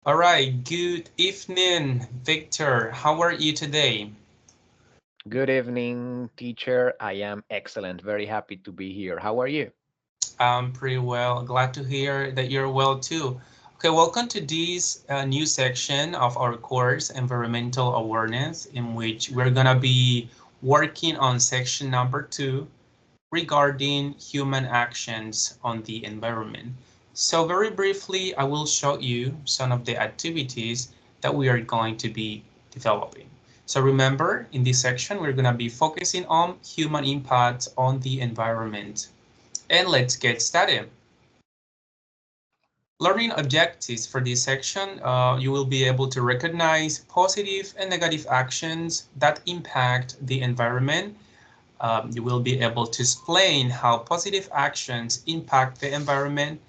All right, good evening, Victor. How are you today? Good evening, teacher. I am excellent. Very happy to be here. How are you? I'm pretty well. Glad to hear that you're well too. Okay, welcome to this new section of our course, Environmental Awareness, in which we're going to be working on section number 2 regarding human actions on the environment. So very briefly, I will show you some of the activities that we are going to be developing. So remember, in this section, we're going to be focusing on human impact on the environment. And let's get started. Learning objectives for this section, you will be able to recognize positive and negative actions that impact the environment. You will be able to explain how positive actions impact the environment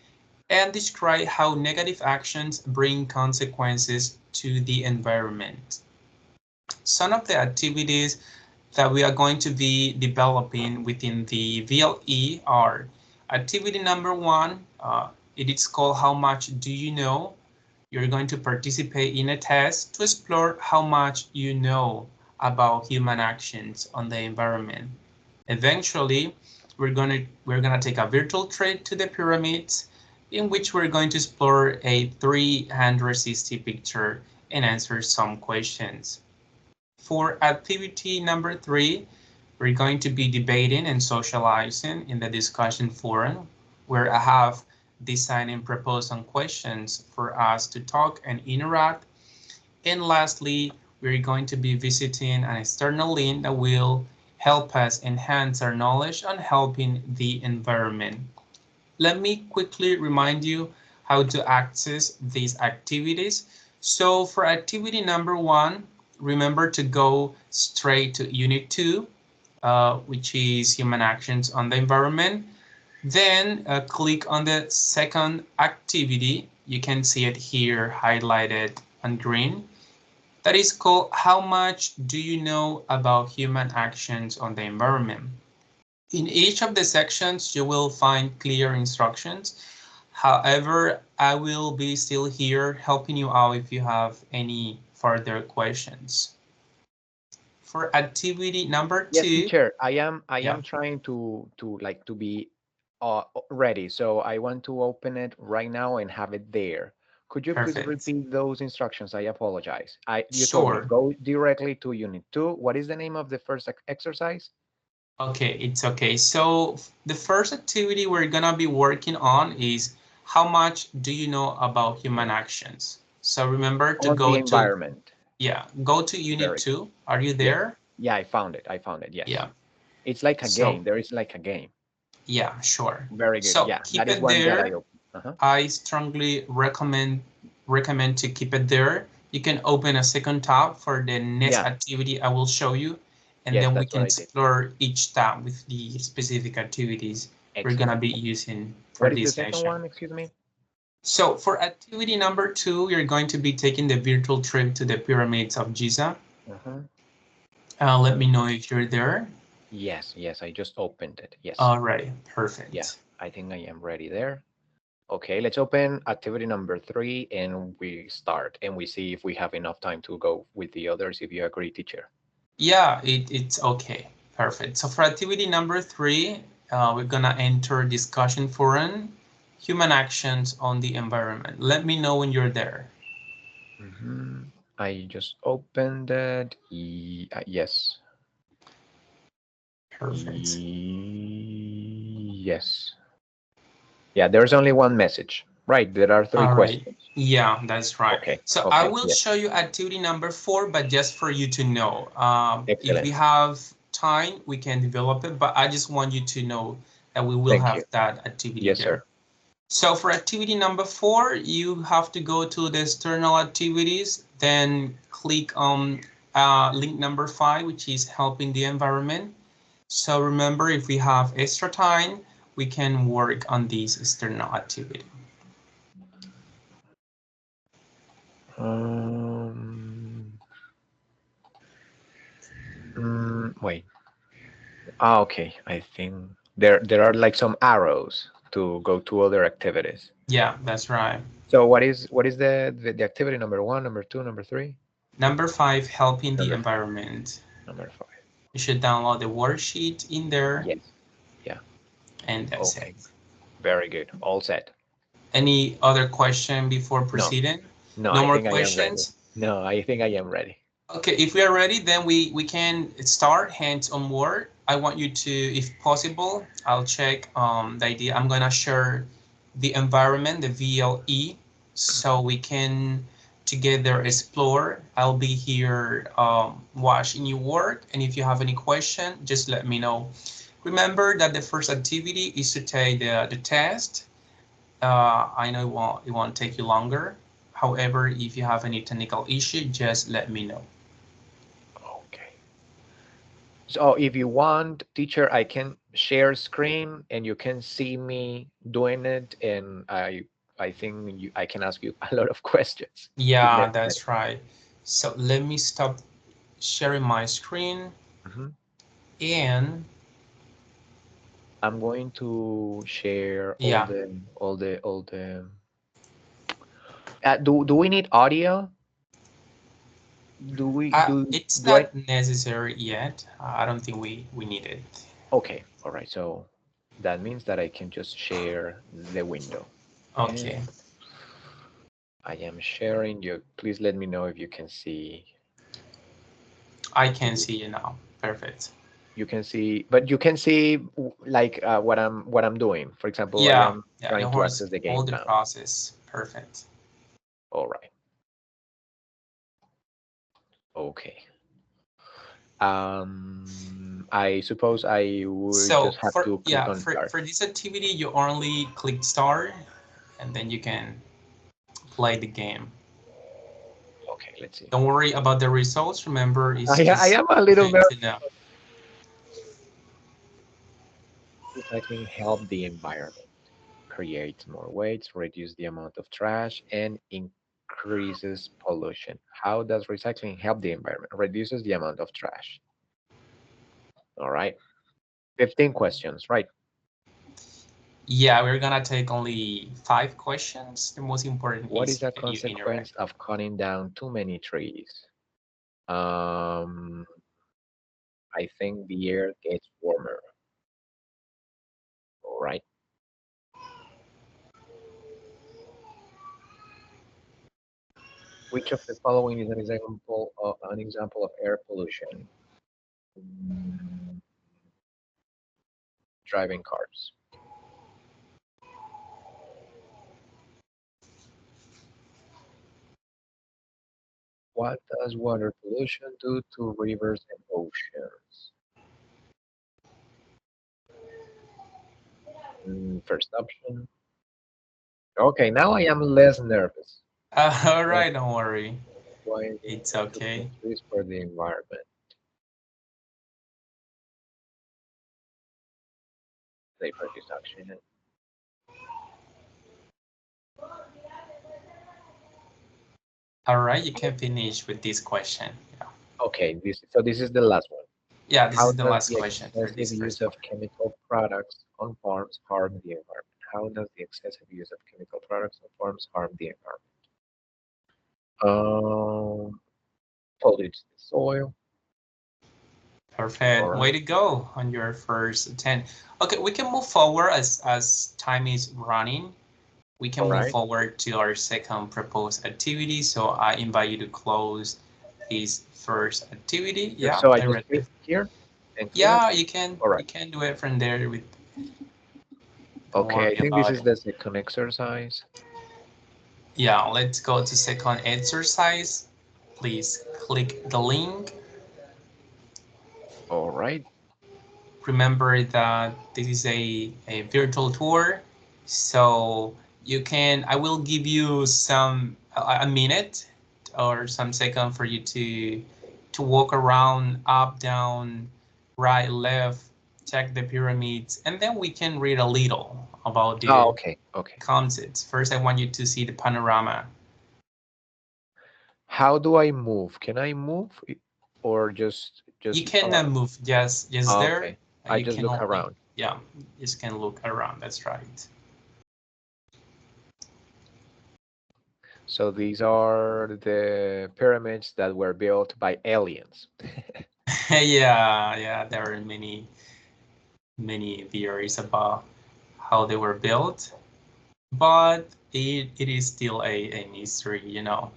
and describe how negative actions bring consequences to the environment. Some of the activities that we are going to be developing within the VLE are activity number 1. It is called How Much Do You Know? You're going to participate in a test to explore how much you know about human actions on the environment. Eventually, we're gonna take a virtual trip to the pyramids, in which we're going to explore a 360 picture and answer some questions. For activity number 3, we're going to be debating and socializing in the discussion forum, where I have designed and proposed some questions for us to talk and interact. And lastly, we're going to be visiting an external link that will help us enhance our knowledge on helping the environment. Let me quickly remind you how to access these activities. So for activity number 1, remember to go straight to Unit 2, which is Human Actions on the Environment. Then click on the second activity. You can see it here highlighted on green. That is called How Much Do You Know About Human Actions on the Environment? In each of the sections, you will find clear instructions. However, I will be still here helping you out if you have any further questions. For activity number Yes, 2, teacher. I am yeah, trying to be ready. So I want to open it right now and have it there. Could you please perfect. repeat those instructions? I apologize. You told me Sure. go directly to unit 2. What is the name of the first exercise? Okay, it's okay. So the first activity we're gonna be working on is how much do you know about human actions? So remember to On the go to, environment. yeah, go to unit Very good. 2. Are you Yes. there? Yeah, I found it. I found it. Yes. Yeah. It's like a So game. There is like a game. yeah, sure. Very good. So Yeah, keep that is it one that I there. opened. Uh-huh. I strongly recommend to keep it there. You can open a second tab for the next Yeah. activity I will show you, and Yes, then we that's what can I did. explore each tab with the specific activities we're gonna Excellent. be using for What is the this second session. one? Excuse me. So for activity number 2, you're going to be taking the virtual trip to the pyramids of Giza. Uh-huh. Let me Um, know if you're there. yes, yes, I just opened it. Yes. All right, Yeah, perfect. I think I am ready there. Okay, let's open activity number 3 and we start and we see if we have enough time to go with the others, if you agree, teacher. Yeah, it's okay. Perfect. So for activity number 3, we're gonna enter discussion forum, human actions on the environment. Let me know when you're there. I just opened it. Yes. Perfect. Yes. Yeah, there's only one message. Right, there are three All right. questions. Yeah, that's right. Okay, So I okay, will yes. show you activity number 4, but just for you to know. If we Excellent. have time, we can develop it, but I just want you to know that we will Thank have you. that activity Yes, sir. there. So for activity number 4, you have to go to the external activities, then click on link number 5, which is helping the environment. So remember, if we have extra time, we can work on this external activity. Um, wait. Okay. I think there are like some arrows to go to other activities. Yeah, that's right. So what is the activity number 1, number 2, number 3? Number 5, helping the Number environment. number 5. You should download the worksheet in there. Yes. Yeah. And that's Okay. it. Very good. All set. Any other question before proceeding? No, No I more think I am ready. questions? No, I think I am ready. Okay, if we are ready, then we can start hands on work. I want you to, if possible, I'll check the idea. I'm gonna share the environment, the VLE, so we can together explore. I'll be here watching you work, and if you have any question, just let me know. Remember that the first activity is to take the test. I know it won't take you longer. However, if you have any technical issue, just let me know. Okay. So if you want, teacher, I can share screen and you can see me doing it, and I think I can ask you a lot of questions. Yeah, that's right. So let me stop sharing my screen and I'm going to share all yeah. the. Do we need audio? It's Do I? not necessary yet. I don't think we need it. Okay, all right. So that means that I can just share the window. Okay. And I am sharing you. Please let me know if you can see. I can see you now. Perfect. You can see, but you can see like what I'm doing. For example, I Yeah, am yeah, trying it to was access the all game the now. process. Perfect. All right. Okay. I suppose I would So just have to click on start. for this activity, you only click start, and then you can play the game. Okay, let's see. Don't worry about the results. Remember, it's I just am a little good nervous. to know. Recycling help the environment, creates more waste, reduce the amount of trash, and increases pollution. How does recycling help the environment? Reduces the amount of trash. All right. 15 questions, right? Yeah, we're gonna take only 5 questions. The most important What is is a that you interact. consequence of cutting down too many trees? Um, I think the air gets warmer. All right. Which of the following is an example of air pollution? Mm, driving cars. What does water pollution do to rivers and oceans? First option. Okay, now I am less nervous. All right, don't worry. Why is it It's to plant okay. trees for the environment? They produce oxygen. All right, you can finish with this question. Yeah, Okay, this is the last one. yeah, this How is the does last the question for excessive this use first of part. chemical products on farms harm the environment? How does the excessive use of chemical products on farms harm the environment? Pollutes the soil. All Perfect. right. Way to go on your first attempt. Okay, we can move forward as time is running. We can All move right. forward to our second proposed activity. So I invite you to close this first activity. Yeah, So I just directly. click here and clear. Yeah, All right. you can do it from there with don't Okay, I worry think this about is it. the second exercise. Yeah, let's go to second exercise. Please click the link. All right. Remember that this is a virtual tour, so you can, I will give you a minute or some second for you to walk around, up, down, right, left, check the pyramids, and then we can read a little about Oh, the okay. Okay. concepts. First, I want you to see the panorama. How do I move? Can I move or You just cannot move just there. okay. I You just can look only, around. yeah, you just can look around. That's right. So these are the pyramids that were built by aliens. Yeah, yeah, there are many theories about how they were built, but it is still a mystery, you know.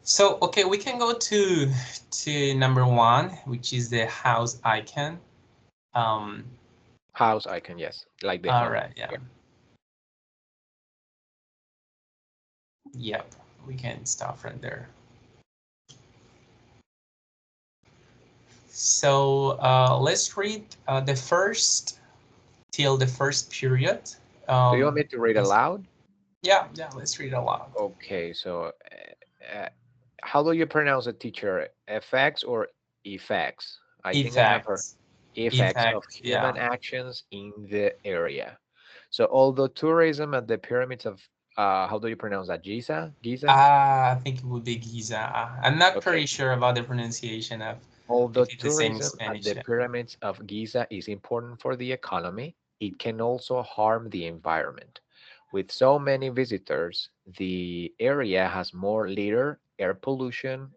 So, okay, we can go to number one, which is the house icon. Um, House icon, yes, like the all home. right, yeah, Yeah. yep, we can start from there. So, let's read the first till the first period. Do you want Um, me to read this, aloud? yeah, yeah, let's read aloud. Okay, so how do you pronounce a teacher? FX or effects? I think I have heard Effects, effects of effects, yeah. human actions in the area. So although tourism at the pyramids of how do you pronounce that? Giza? Giza? I think it would be Giza. I'm not Okay. pretty sure about the pronunciation of Although if it's the same in tourism at Spanish. the pyramids of Giza is important for the economy, it can also harm the environment. With so many visitors, the area has more litter, air pollution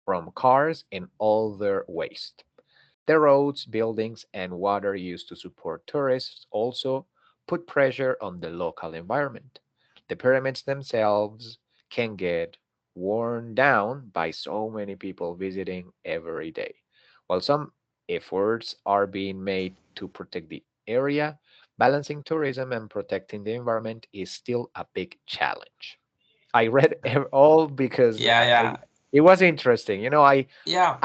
from cars, and other waste. The roads, buildings, and water used to support tourists also put pressure on the local environment. The pyramids themselves can get worn down by so many people visiting every day. While some efforts are being made to protect the area, balancing tourism and protecting the environment is still a big challenge. I read all because Yeah, yeah, it was interesting. You know, yeah,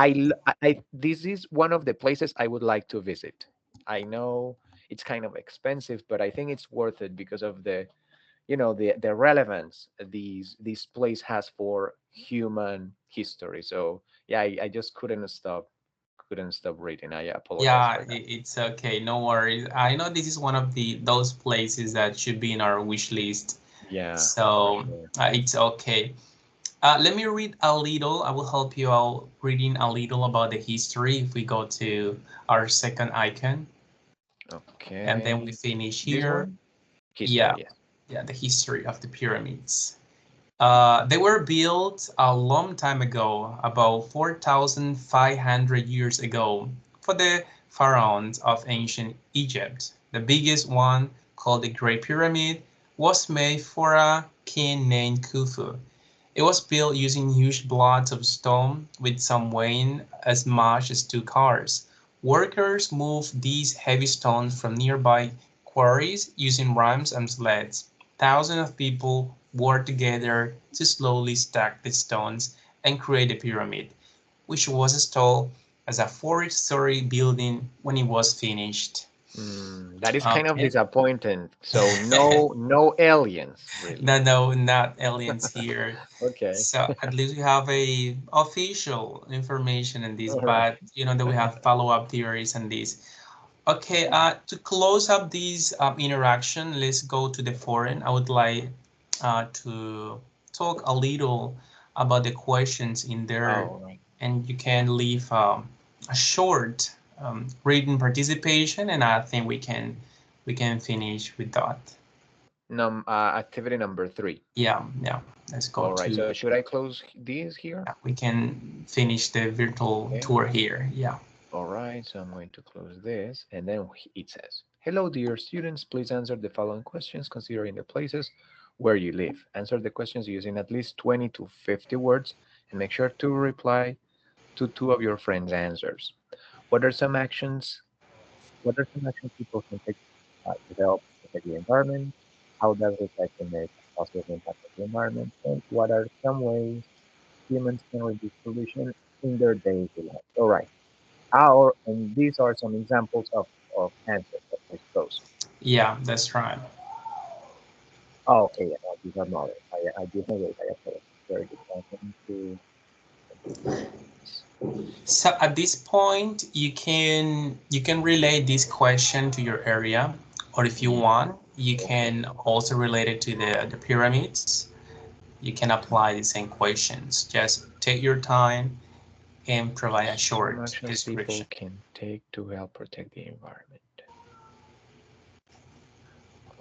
this is one of the places I would like to visit. I know it's kind of expensive, but I think it's worth it because of the, the relevance this place has for human history. So yeah, I just couldn't stop reading. I apologize yeah. for that. It's okay. No worries. I know this is one of the those places that should be in our wish list. Yeah, for So sure. it's okay. Let me read a little. I will help you out reading a little about the history if we go to our second icon and then we Okay, finish this here. one, Yeah, history. Yes. yeah, the history of the pyramids. They were built a long time ago, about 4,500 years ago, for the pharaohs of ancient Egypt. The biggest one, called the Great Pyramid, was made for a king named Khufu. It was built using huge blocks of stone with some weighing as much as two cars. Workers moved these heavy stones from nearby quarries using rams and sleds. Thousands of people worked together to slowly stack the stones and create the pyramid, which was installed as a four-story building when it was finished. That is kind of Okay. disappointing. So no aliens, really. No, no, not aliens here. Okay. So at least we have a official information in this, All right. but you know that we have follow-up theories and this. Okay, to close up this interaction, let's go to the foreign. I would like to talk a little about the questions in there, All right. and you can leave a short reading participation, and I think we can finish with that. Activity number 3. Yeah, yeah. Let's go All right. to So should I close these here? we can finish the virtual Okay. tour here. Yeah. All right. So I'm going to close this, and then it says, "Hello, dear students. Please answer the following questions considering the places where you live. Answer the questions using at least 20 to 50 words, and make sure to reply to two of your friends' answers. What are some actions What are some actions people can take to help protect the environment? How does recycling make a positive impact on the environment? And what are some ways humans can reduce pollution in their daily life? All right. And these are some examples of answers, I suppose. Yeah, that's right. Oh, okay. Yeah, no, these are not it. I did not wait. I apologize. Very good. I'm going to So at this point, you can relate this question to your area, or if you yeah, want, you okay. can also relate it to the pyramids. You can apply the same questions. Just take your time and provide a Some short actions description. people can take to help protect the environment.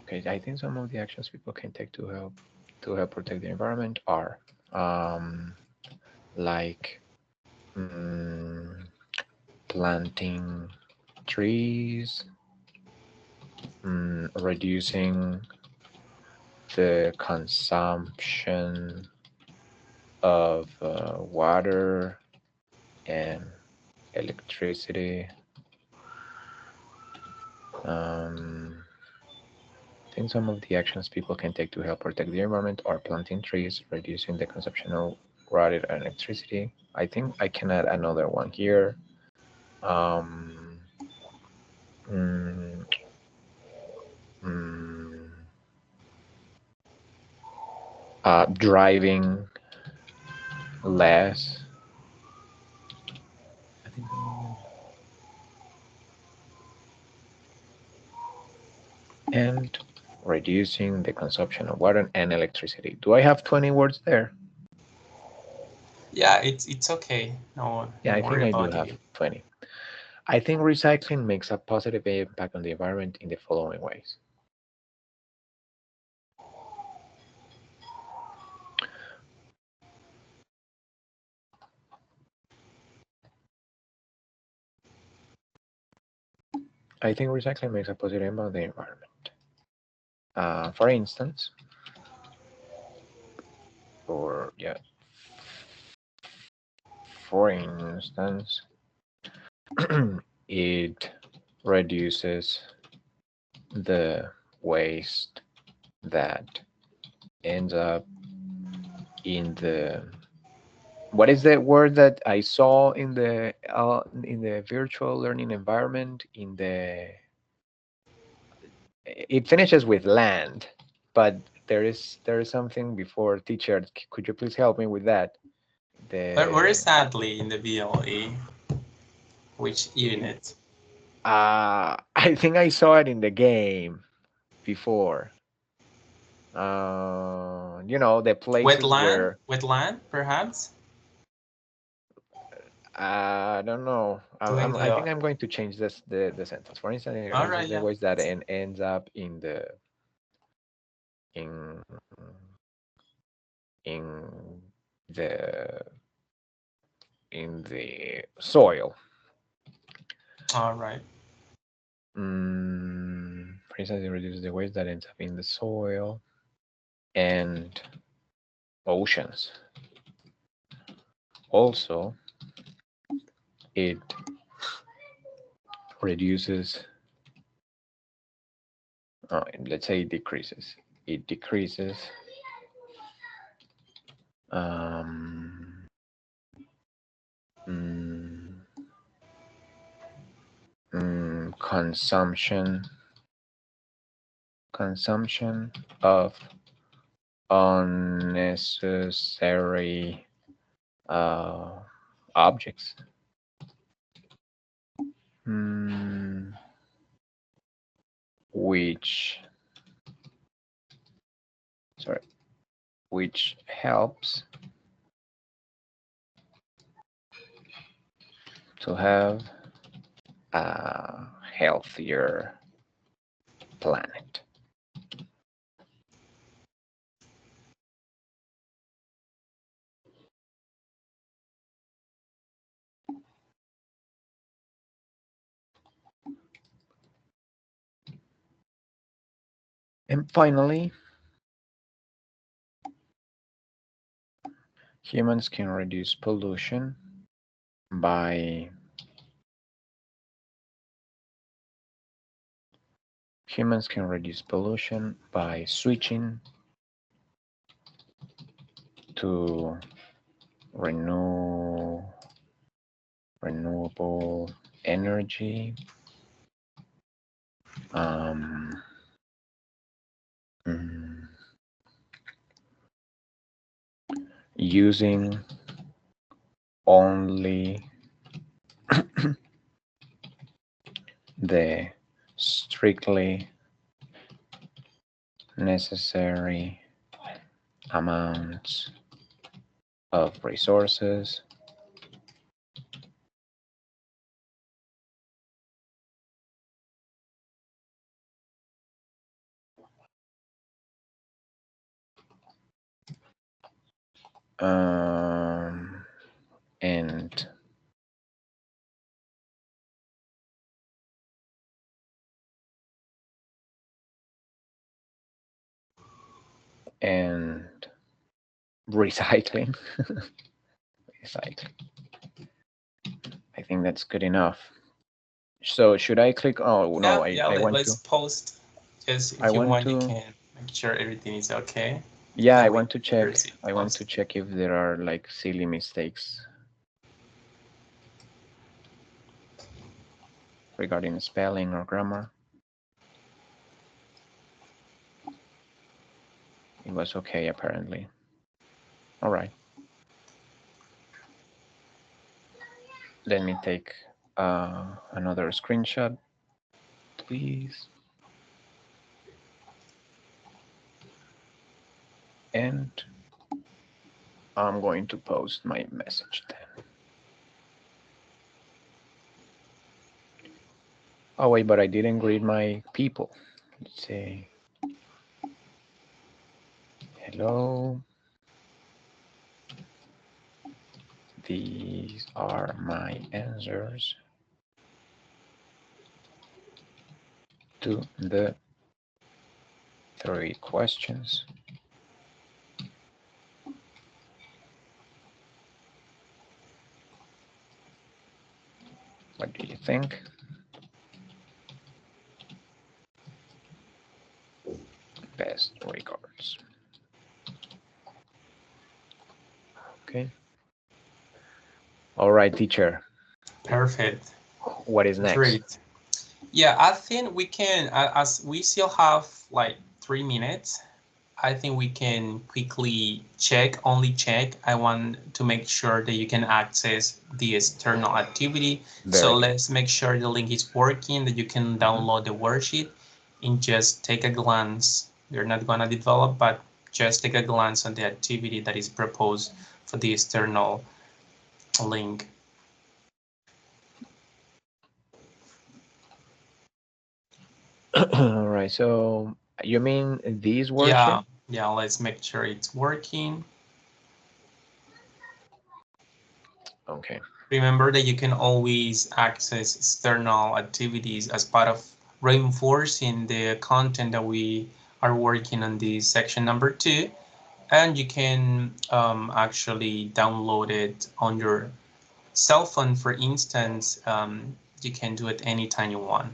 Okay, I think some of the actions people can take to help. to help protect the environment are like planting trees, reducing the consumption of water and electricity. I think some of the actions people can take to help protect the environment are planting trees, reducing the consumption of water and electricity. I think I can add another one here. Um, mm, mm, Driving less. I think, and reducing the consumption of water and electricity. Do I have 20 words there? Yeah, it's okay. No, Yeah, don't I think worry I do about have it. 20. I think recycling makes a positive impact on the environment in the following ways. I think recycling makes a positive impact on the environment. For instance, or yeah, for instance, it reduces the waste that ends up in the, what is the word that I saw in the virtual learning environment? In the, it finishes with land, but there is something before. Teacher, could you please help me with that? Where The is Sadly in the VLE? Which unit? I think I saw it in the game before. The places Wetland? where, Wetland, perhaps? I don't know. Doing I the. think I'm going to change the sentence. For instance, it All right, reduces the yeah. waste that ends up in in the in the soil. All right. For instance, it reduces the waste that ends up in the soil and oceans. Also, it reduces, let's say it decreases. It decreases um, mm, consumption of unnecessary uh, objects. mm, which sorry which helps to have a healthier planet. And finally, humans can reduce pollution by switching to renewable energy, um, mm, using only the strictly necessary amounts of resources, Um, and and recycling. Recycling. I think that's good enough. So should I click? Oh no, Yeah, yeah. Let's post. Just I if you want want, you to, can make sure everything is okay. yeah, That way, you receive I want to post. check if there are like silly mistakes regarding spelling or grammar. It was okay, apparently. All right, let me take another screenshot, please. And I'm going to post my message then. Oh wait, but I didn't greet my people. Let's say hello. These are my answers to the three questions. What do you think? Best regards. Okay. All right, teacher. Perfect. What is next? Great. Yeah, I think we can, as we still have like 3 minutes, I think we can quickly check, only check. I want to make sure that you can access the external activity. So Very good. let's make sure the link is working, that you can Mhm. download the worksheet and just take a glance. You're not going to develop, but just take a glance on the activity that is proposed for the external link. All right. So you mean this worksheet? Yeah, yeah, let's make sure it's working. Okay. Remember that you can always access external activities as part of reinforcing the content that we are working on the section number 2, and you can actually download it on your cell phone, for instance. You can do it anytime you want.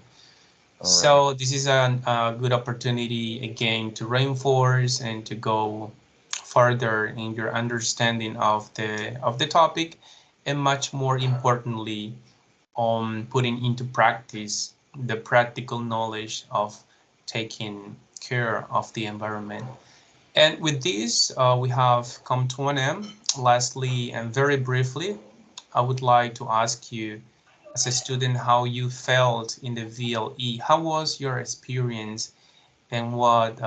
All right. So this is a good opportunity again to reinforce and to go further in your understanding of the topic, and much more importantly, on putting into practice the practical knowledge of taking care of the environment. And with this, we have come to an end. Lastly, and very briefly, I would like to ask you, as a student, how you felt in the VLE. How was your experience, and what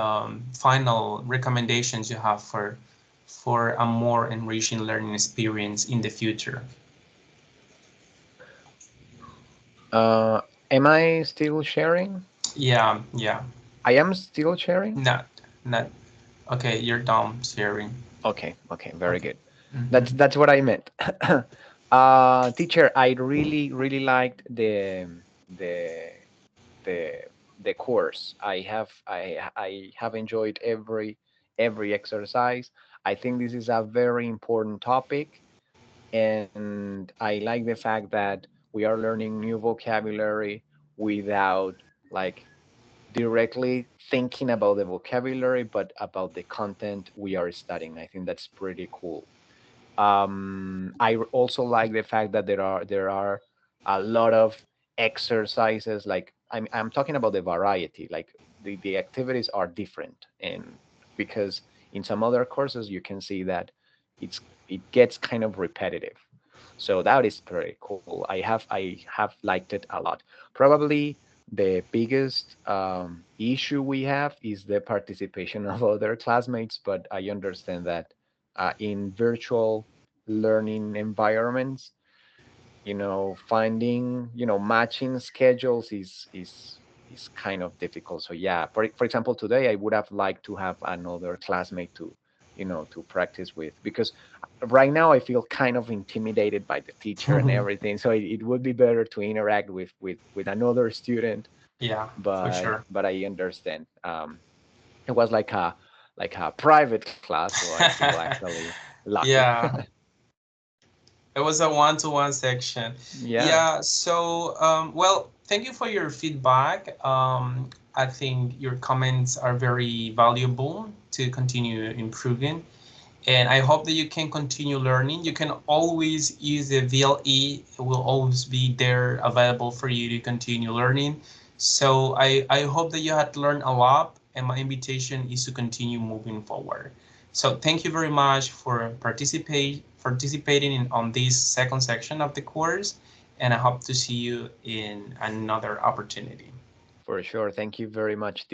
final recommendations you have for a more enriching learning experience in the future? Uh, am I still sharing? Yeah, yeah. I am still sharing. Not, not. Okay, you're done sharing. Okay. Okay. Very Okay. good. Mm-hmm. That's what I meant. Teacher, I really liked the the the course. I have enjoyed every exercise. I think this is a very important topic, and I like the fact that we are learning new vocabulary without like directly thinking about the vocabulary, but about the content we are studying. I think that's pretty cool. I also like the fact that there are a lot of exercises. Like I'm talking about the variety. Like the activities are different, and because in some other courses you can see that it's it gets kind of repetitive. So that is pretty cool. I have liked it a lot. Probably the biggest issue we have is the participation of other classmates, but I understand that in virtual learning environments, finding, matching schedules is kind of difficult. So yeah, for example, today I would have liked to have another classmate to practice with, because right now I feel kind of intimidated by the teacher and everything. So it would be better to interact with another student, Yeah, for but sure. I understand. It was like a private class, so I feel actually lucky. Yeah, it was a one-to-one section. Yeah, Yeah, so well, thank you for your feedback. I think your comments are very valuable to continue improving. And I hope that you can continue learning. You can always use the VLE. It will always be there available for you to continue learning. So I hope that you had learned a lot, and my invitation is to continue moving forward. So thank you very much for participating on this second section of the course, and I hope to see you in another opportunity. for sure. Thank you very much,